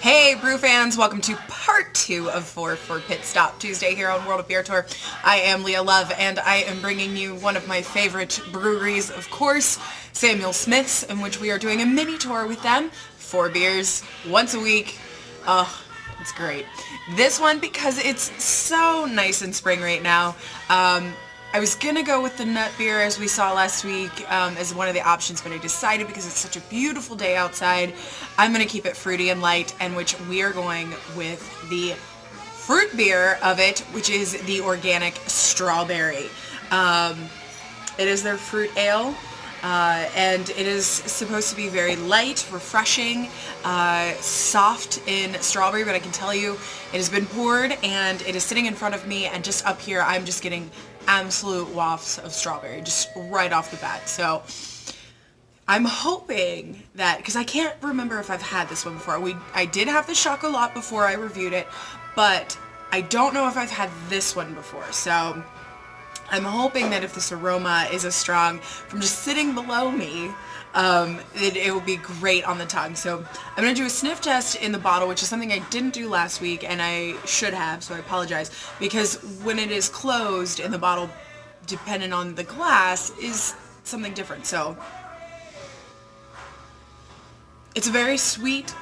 Hey brew fans, welcome to part 2 of 4 for Pit Stop Tuesday here on World of Beer Tour. I am Leah Love and I am bringing you one of my favorite breweries, of course, Samuel Smith's, in which we are doing a mini tour with them. 4 beers, once a week. Oh, it's great. This one, because it's so nice in spring right now, I was gonna go with the nut beer as we saw last week as one of the options, but I decided because it's such a beautiful day outside, I'm gonna keep it fruity and light, and which we are going with the fruit beer of it, which is the organic strawberry. It is their fruit ale. And it is supposed to be very light, refreshing, soft in strawberry, but I can tell you it has been poured and it is sitting in front of me, and just up here I'm just getting absolute wafts of strawberry just right off the bat. So I'm hoping that, because I can't remember if I've had this one before. I did have the chocolat before I reviewed it, but I don't know if I've had this one before. So I'm hoping that if this aroma is as strong from just sitting below me, it will be great on the tongue. So I'm going to do a sniff test in the bottle, which is something I didn't do last week, and I should have, so I apologize, because when it is closed in the bottle, depending on the glass, is something different. So it's a very sweet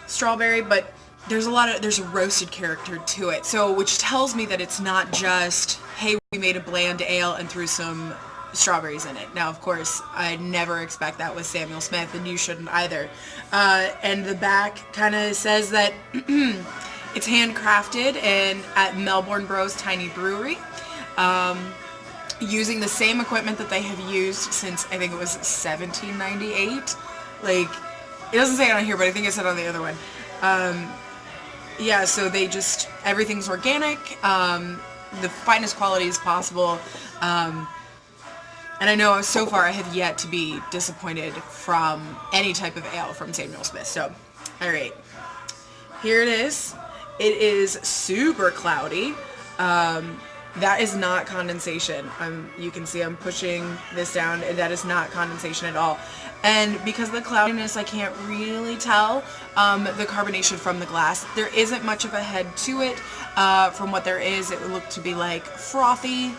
strawberry, but there's a roasted character to it, so which tells me that it's not just, hey, we made a bland ale and threw some strawberries in it. Now, of course, I never expect that with Samuel Smith, and you shouldn't either. And the back kind of says that it's handcrafted at Melbourne Bros Tiny Brewery, using the same equipment that they have used since, I think it was 1798. Like, it doesn't say it on here, but I think it said on the other one. Yeah, so they just, everything's organic, the finest quality as possible, and I know so far I have yet to be disappointed from any type of ale from Samuel Smith. So, alright, here it is. It is super cloudy. That is not condensation. You can see I'm pushing this down, and that is not condensation at all. And because of the cloudiness, I can't really tell the carbonation from the glass. There isn't much of a head to it. From what there is, it would look to be like frothy.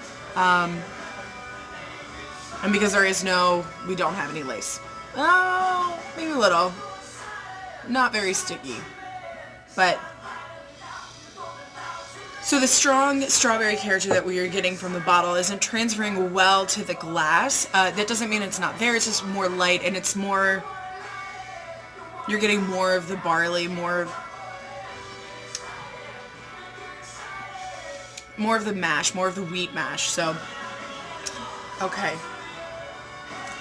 And because we don't have any lace. Oh, maybe a little. Not very sticky. But so the strong strawberry character that we are getting from the bottle isn't transferring well to the glass. That doesn't mean it's not there. It's just more light, and it's more, you're getting more of the barley, more of the mash, more of the wheat mash. So, okay,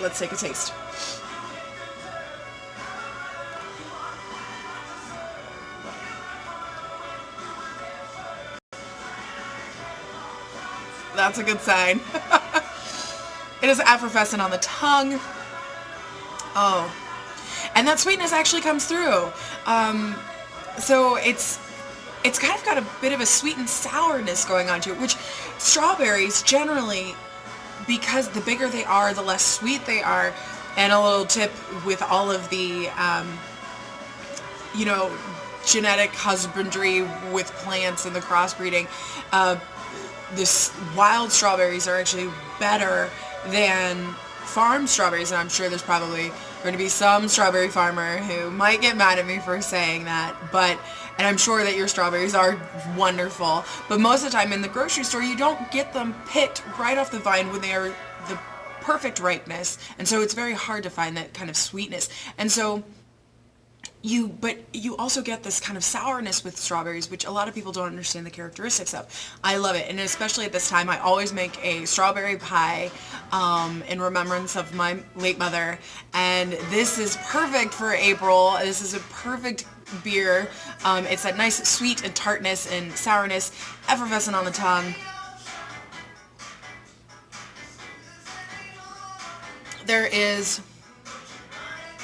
let's take a taste. That's a good sign. It is effervescent on the tongue. Oh, and that sweetness actually comes through. So it's kind of got a bit of a sweet and sourness going on to it, which strawberries generally, because the bigger they are, the less sweet they are. And a little tip with all of the, genetic husbandry with plants and the crossbreeding, this wild strawberries are actually better than farm strawberries, and I'm sure there's probably going to be some strawberry farmer who might get mad at me for saying that, and I'm sure that your strawberries are wonderful, but most of the time in the grocery store you don't get them picked right off the vine when they are the perfect ripeness, and so it's very hard to find that kind of sweetness. And so you also get this kind of sourness with strawberries, which a lot of people don't understand the characteristics of. I love it, and especially at this time, I always make a strawberry pie in remembrance of my late mother, and this is perfect for April. This is a perfect beer. It's that nice sweet and tartness and sourness, effervescent on the tongue.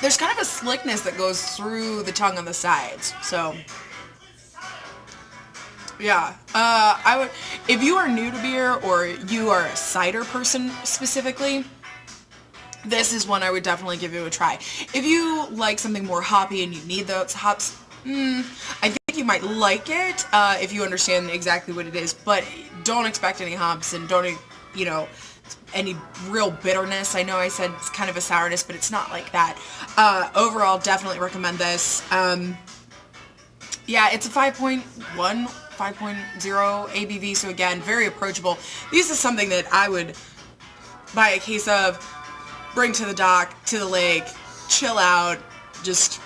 There's kind of a slickness that goes through the tongue on the sides. So, yeah. I would, if you are new to beer or you are a cider person specifically, this is one I would definitely give you a try. If you like something more hoppy and you need those hops, I think you might like it if you understand exactly what it is, but don't expect any hops and don't, you know, any real bitterness. I know I said it's kind of a sourness, but it's not like that. Overall, definitely recommend this. Yeah, it's a 5.1, 5.0 ABV, so again, very approachable. This is something that I would buy a case of, bring to the dock, to the lake, chill out, just,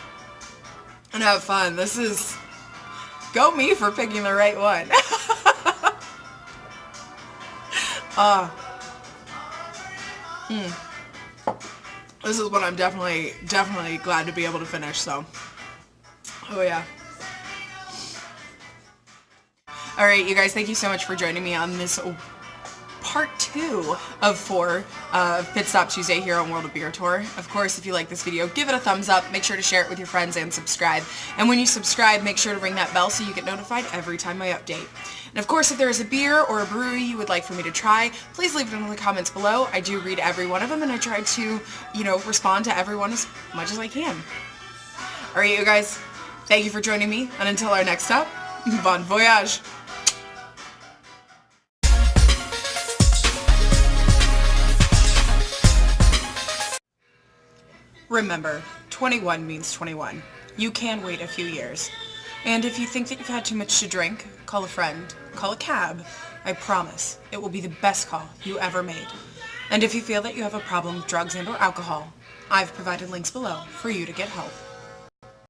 and have fun. This is, go me for picking the right one. This is what I'm definitely glad to be able to finish, so. Oh yeah. Alright, you guys, thank you so much for joining me on this part 2 of 4 Pit Stop Tuesday here on World of Beer Tour. Of course, if you like this video, give it a thumbs up, make sure to share it with your friends, and subscribe. And when you subscribe, make sure to ring that bell so you get notified every time I update. And of course, if there is a beer or a brewery you would like for me to try, please leave it in the comments below. I do read every one of them, and I try to, you know, respond to everyone as much as I can. Alright, you guys, thank you for joining me, and until our next stop, bon voyage! Remember, 21 means 21. You can wait a few years. And if you think that you've had too much to drink, call a friend, call a cab. I promise, it will be the best call you ever made. And if you feel that you have a problem with drugs and or alcohol, I've provided links below for you to get help.